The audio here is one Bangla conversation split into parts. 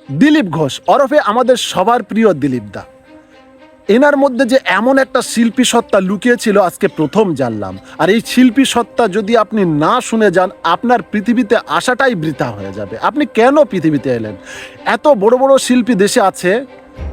দিলীপ ঘোষ ওরফে আমাদের সবার প্রিয় দিলীপ দা। এনার মধ্যে যে এমন একটা শিল্পী সত্তা লুকিয়েছিল আজকে প্রথম জানলাম। আর এই শিল্পী সত্তা যদি আপনি না শুনে যান, আপনার পৃথিবীতে আসাটাই বৃথা হয়ে যাবে। আপনি কেন পৃথিবীতে এলেন? এত বড় বড় শিল্পী দেশে আছে,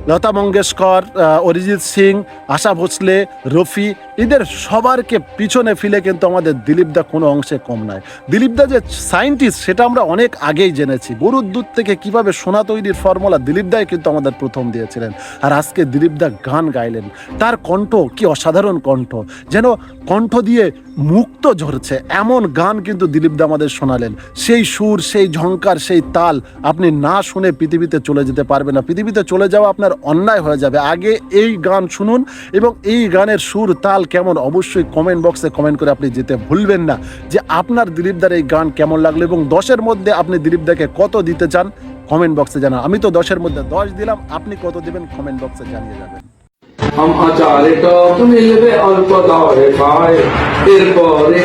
লতা মঙ্গেশকর, অরিজিৎ সিং, আশা ভোসলে, রফি, এদের সবারকে পিছনে ফেলে কিন্তু আমাদের দিলীপ দা কোনো অংশে কম নয়। দিলীপ দা যে সায়েন্টিস্ট সেটা আমরা অনেক আগেই জেনেছি। গরুর দুধ থেকে কিভাবে সোনা তৈরির ফর্মুলা দিলীপ দাই কিন্তু আমাদের প্রথম দিয়েছিলেন। আর আজকে দিলীপ দা গান গাইলেন, তার কণ্ঠ কি অসাধারণ কণ্ঠ, যেন কণ্ঠ দিয়ে মুক্ত ঝরছে এমন গান কিন্তু দিলীপ দা আমাদের শোনালেন। সেই সুর, সেই ঝংকার, সেই তাল আপনি না শুনে পৃথিবীতে চলে যেতে পারবেন না। পৃথিবীতে চলে যাওয়া আপনার অন্যায় হয়ে যাবে। আগে এই গান শুনুন এবং এই গানের সুর তাল কেমন অবশ্যই কমেন্ট বক্সে কমেন্ট করে আপনি যেতে ভুলবেন না যে আপনার দিলীপ দার এই গান কেমন লাগলো এবং 10-এর মধ্যে আপনি দিলীপ দাকে কত দিতে চান কমেন্ট বক্সে জানান। আমি তো 10-এর মধ্যে 10 দিলাম, আপনি কত দেবেন কমেন্ট বক্সে জানিয়ে যাবেন। আচারে টক মিলবে অল্প দরে পায়, এরপরে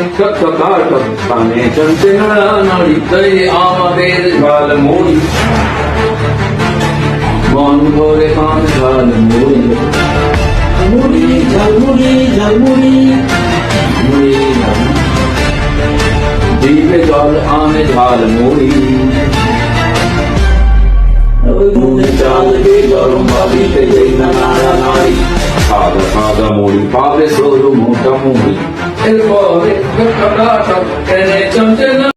কানে চলছে নাড়ানাড়ি, তাই আমাদের ঝালমুড়ি মন ভরে খান ঝালমুড়ি, মুড়ি ঝালমুড়ি ঝালমুড়ি মুড়ি দিবে জল আনে ঝালমুড়ি, চাল গে গরম ভাবিতে যেই না নাড়ানাড়ি, সাদা সাদা মুড়ি পাবে সরু মোটা মুড়ি, এরপরে টেনে চলছে না।